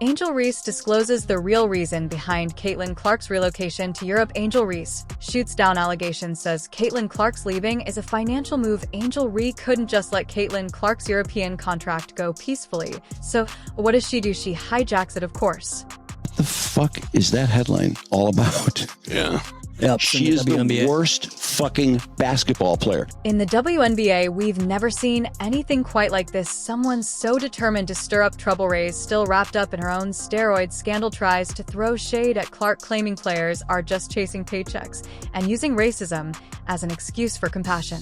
Angel Reese discloses the real reason behind Caitlin Clark's relocation to Europe. Angel Reese shoots down allegations, says Caitlin Clark's leaving is a financial move. Angel Reese couldn't just let Caitlin Clark's European contract go peacefully. So what does she do? She hijacks it, of course. The fuck is that headline all about? Yeah. Yep, She is the worst fucking basketball player. In the WNBA, we've never seen anything quite like this. Someone so determined to stir up trouble. Reese, still wrapped up in her own steroid scandal, tries to throw shade at Clark, claiming players are just chasing paychecks and using racism as an excuse for compassion.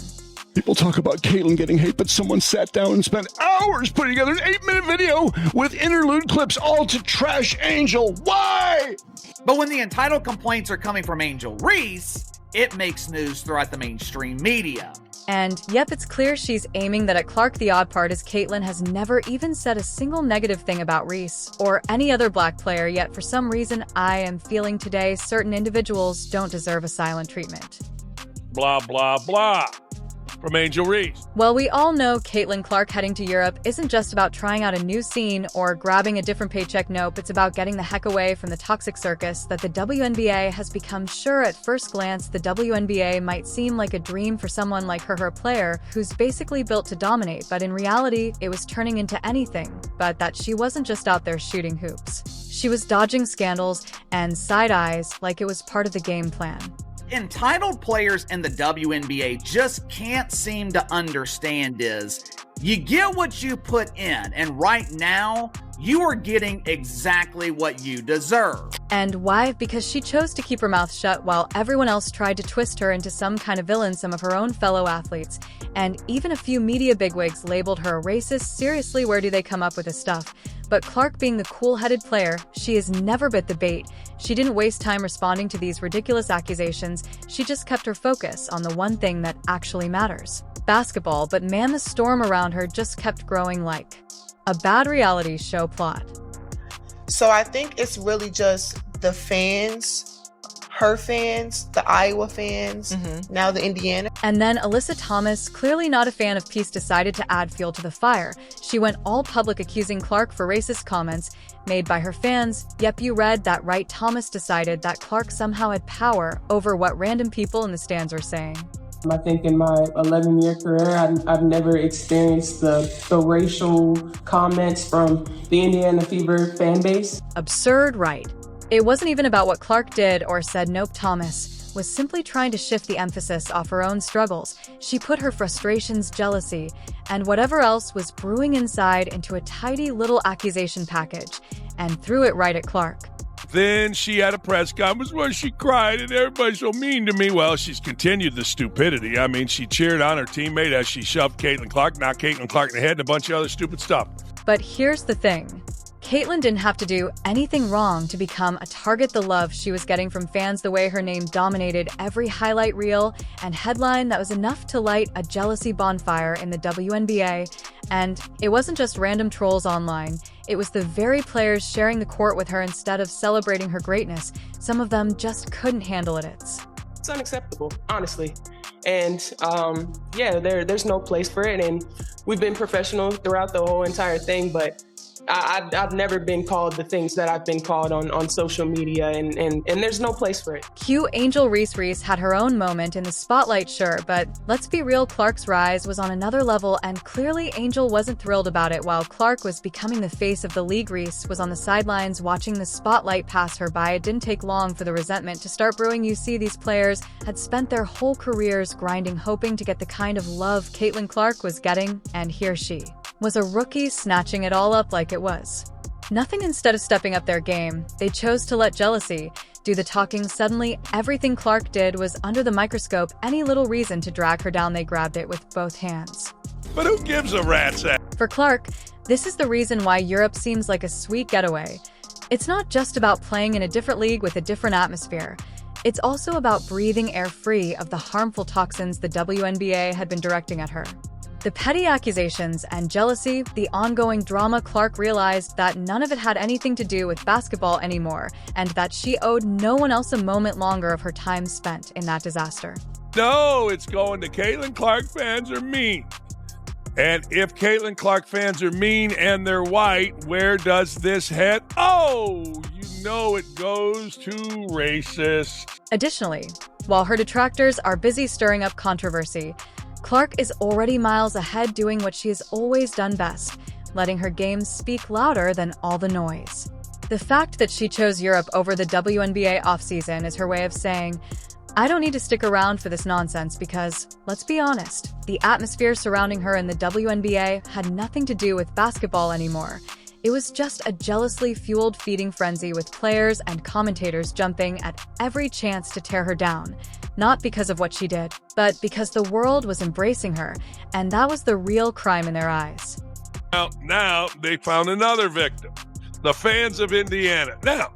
People talk about Caitlin getting hate, but someone sat down and spent hours putting together an 8-minute video with interlude clips all to trash Angel. Why? But when the entitled complaints are coming from Angel Reese, it makes news throughout the mainstream media. And yep, it's clear she's aiming that at Clark. The odd part is Caitlin has never even said a single negative thing about Reese or any other black player, yet for some reason I am feeling today certain individuals don't deserve a silent treatment. Blah, blah, blah. From Angel Reese. Well, we all know Caitlin Clark heading to Europe isn't just about trying out a new scene or grabbing a different paycheck. Nope, it's about getting the heck away from the toxic circus that the WNBA has become. Sure, at first glance, the WNBA might seem like a dream for someone like her, a player who's basically built to dominate, but in reality, it was turning into anything but that. She wasn't just out there shooting hoops. She was dodging scandals and side eyes like it was part of the game plan. Entitled players in the WNBA just can't seem to understand is you get what you put in, and right now you are getting exactly what you deserve. And why? Because she chose to keep her mouth shut while everyone else tried to twist her into some kind of villain. Some of her own fellow athletes and even a few media bigwigs labeled her a racist. Seriously, where do they come up with this stuff? But Clark, being the cool-headed player she has never bit the bait, she didn't waste time responding to these ridiculous accusations. She just kept her focus on the one thing that actually matters: basketball. But man, the storm around her just kept growing like a bad reality show plot. So I think it's really just the fans, her fans, the Iowa fans, now the Indiana. And then Alyssa Thomas, clearly not a fan of peace, decided to add fuel to the fire. She went all public, accusing Clark for racist comments made by her fans. Yep, you read that right. Thomas decided that Clark somehow had power over what random people in the stands were saying. I think in my 11-year career, I've never experienced the racial comments from the Indiana Fever fan base. Absurd, right? It wasn't even about what Clark did or said. Nope, Thomas was simply trying to shift the emphasis off her own struggles. She put her frustrations, jealousy, and whatever else was brewing inside into a tidy little accusation package and threw it right at Clark. Then she had a press conference where she cried and everybody's so mean to me. Well, she's continued the stupidity. I mean, she cheered on her teammate as she shoved Caitlin Clark, knocked Caitlin Clark in the head, and a bunch of other stupid stuff. But here's the thing. Caitlin didn't have to do anything wrong to become a target. The love she was getting from fans, the way her name dominated every highlight reel and headline, that was enough to light a jealousy bonfire in the WNBA. And it wasn't just random trolls online. It was the very players sharing the court with her instead of celebrating her greatness. Some of them just couldn't handle it. It's unacceptable, honestly. And there's no place for it. And we've been professional throughout the whole entire thing, but I've never been called the things that I've been called on social media, and there's no place for it. Cue Angel Reese. Reese had her own moment in the spotlight, sure, but let's be real, Clark's rise was on another level, and clearly Angel wasn't thrilled about it. While Clark was becoming the face of the league, Reese was on the sidelines watching the spotlight pass her by. It didn't take long for the resentment to start brewing. You see, these players had spent their whole careers grinding, hoping to get the kind of love Caitlin Clark was getting, and here she was, a rookie, snatching it all up like it was nothing. Instead of stepping up their game, they chose to let jealousy do the talking. Suddenly, everything Clark did was under the microscope. Any little reason to drag her down, they grabbed it with both hands. But who gives a rat's ass? For Clark, this is the reason why Europe seems like a sweet getaway. It's not just about playing in a different league with a different atmosphere. It's also about breathing air free of the harmful toxins the WNBA had been directing at her. The petty accusations and jealousy, the ongoing drama. Clark realized that none of it had anything to do with basketball anymore, and that she owed no one else a moment longer of her time spent in that disaster. No, it's going to Caitlin Clark fans are mean. And if Caitlin Clark fans are mean and they're white, where does this head? Oh, you know it goes to racist. Additionally, while her detractors are busy stirring up controversy, Clark is already miles ahead doing what she has always done best, letting her game speak louder than all the noise. The fact that she chose Europe over the WNBA offseason is her way of saying, I don't need to stick around for this nonsense because, let's be honest, the atmosphere surrounding her in the WNBA had nothing to do with basketball anymore. It was just a jealously fueled feeding frenzy with players and commentators jumping at every chance to tear her down, not because of what she did, but because the world was embracing her, and that was the real crime in their eyes. Now they found another victim, the fans of Indiana. Now,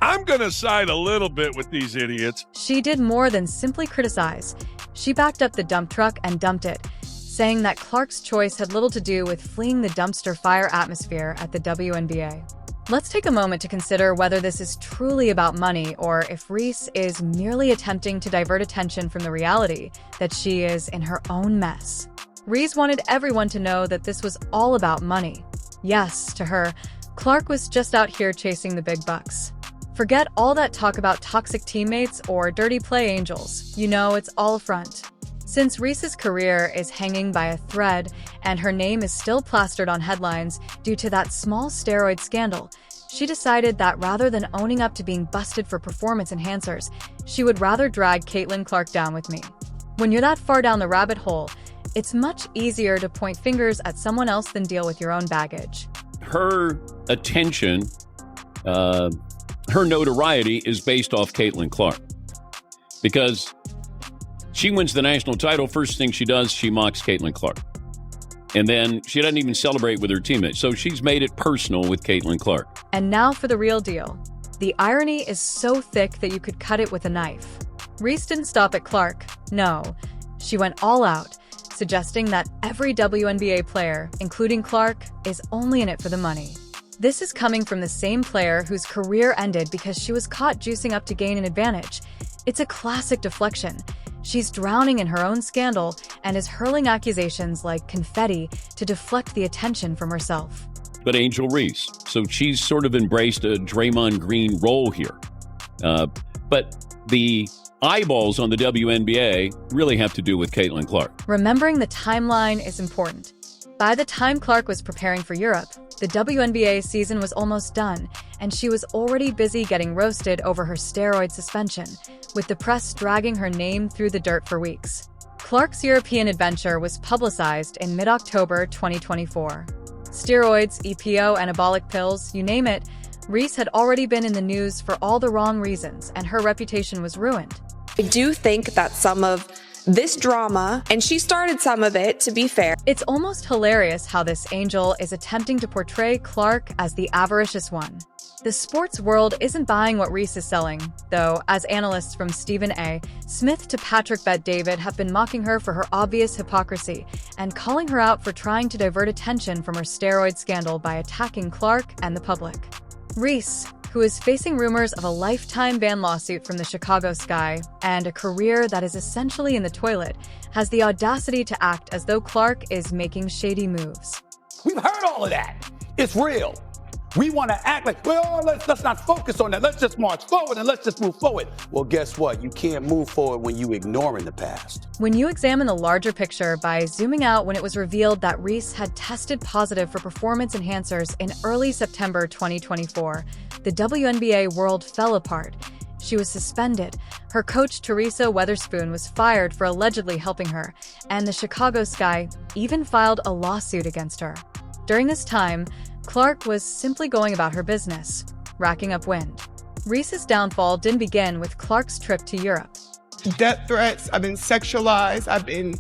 I'm going to side a little bit with these idiots. She did more than simply criticize. She backed up the dump truck and dumped it, saying that Clark's choice had little to do with fleeing the dumpster fire atmosphere at the WNBA. Let's take a moment to consider whether this is truly about money or if Reese is merely attempting to divert attention from the reality that she is in her own mess. Reese wanted everyone to know that this was all about money. Yes, to her, Clark was just out here chasing the big bucks. Forget all that talk about toxic teammates or dirty play angels. You know, it's all a front. Since Reese's career is hanging by a thread and her name is still plastered on headlines due to that small steroid scandal, she decided that rather than owning up to being busted for performance enhancers, she would rather drag Caitlin Clark down with me. When you're that far down the rabbit hole, it's much easier to point fingers at someone else than deal with your own baggage. Her attention, her notoriety is based off Caitlin Clark. Because she wins the national title, first thing she does, she mocks Caitlin Clark. And then she doesn't even celebrate with her teammates. So she's made it personal with Caitlin Clark. And now for the real deal. The irony is so thick that you could cut it with a knife. Reese didn't stop at Clark. No, she went all out, suggesting that every WNBA player, including Clark, is only in it for the money. This is coming from the same player whose career ended because she was caught juicing up to gain an advantage. It's a classic deflection. She's drowning in her own scandal and is hurling accusations like confetti to deflect the attention from herself. But Angel Reese, so she's sort of embraced a Draymond Green role here. But the eyeballs on the WNBA really have to do with Caitlin Clark. Remembering the timeline is important. By the time Clark was preparing for Europe, the WNBA season was almost done, and she was already busy getting roasted over her steroid suspension, with the press dragging her name through the dirt for weeks. Clark's European adventure was publicized in mid-October 2024. Steroids, EPO, anabolic pills, you name it, Reese had already been in the news for all the wrong reasons, and her reputation was ruined. I do think that some of this drama, and she started some of it, to be fair. It's almost hilarious how this angel is attempting to portray Clark as the avaricious one. The sports world isn't buying what Reese is selling, though, as analysts from Stephen A. Smith to Patrick Bet-David have been mocking her for her obvious hypocrisy and calling her out for trying to divert attention from her steroid scandal by attacking Clark and the public. Reese, who is facing rumors of a lifetime ban lawsuit from the Chicago Sky and a career that is essentially in the toilet, has the audacity to act as though Clark is making shady moves. We've heard all of that. It's real. We want to act like, well, let's not focus on that. Let's just march forward and let's just move forward. Well, guess what? You can't move forward when you ignoring the past. When you examine the larger picture by zooming out when it was revealed that Reese had tested positive for performance enhancers in early September 2024, the WNBA world fell apart. She was suspended, her coach Teresa Weatherspoon was fired for allegedly helping her, and the Chicago Sky even filed a lawsuit against her. During this time, Clark was simply going about her business, racking up wind. Reese's downfall didn't begin with Clark's trip to Europe. Death threats, I've been sexualized, I've been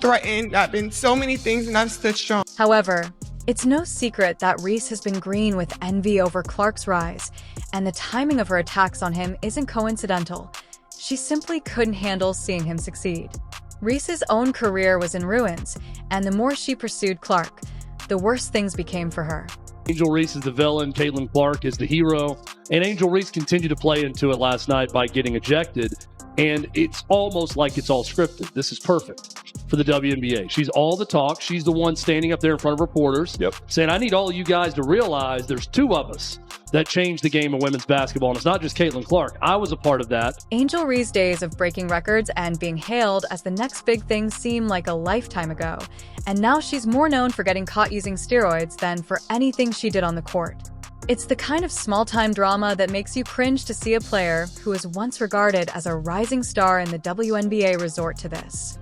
threatened, I've been so many things, and I've stood strong. However, it's no secret that Reese has been green with envy over Clark's rise, and the timing of her attacks on him isn't coincidental. She simply couldn't handle seeing him succeed. Reese's own career was in ruins, and the more she pursued Clark, the worse things became for her. Angel Reese is the villain, Caitlin Clark is the hero, and Angel Reese continued to play into it last night by getting ejected. And it's almost like it's all scripted. This is perfect for the WNBA. She's all the talk. She's the one standing up there in front of reporters saying, I need all of you guys to realize there's two of us that changed the game of women's basketball. And it's not just Caitlin Clark. I was a part of that. Angel Reese's days of breaking records and being hailed as the next big thing seem like a lifetime ago. And now she's more known for getting caught using steroids than for anything she did on the court. It's the kind of small-time drama that makes you cringe to see a player who was once regarded as a rising star in the WNBA resort to this.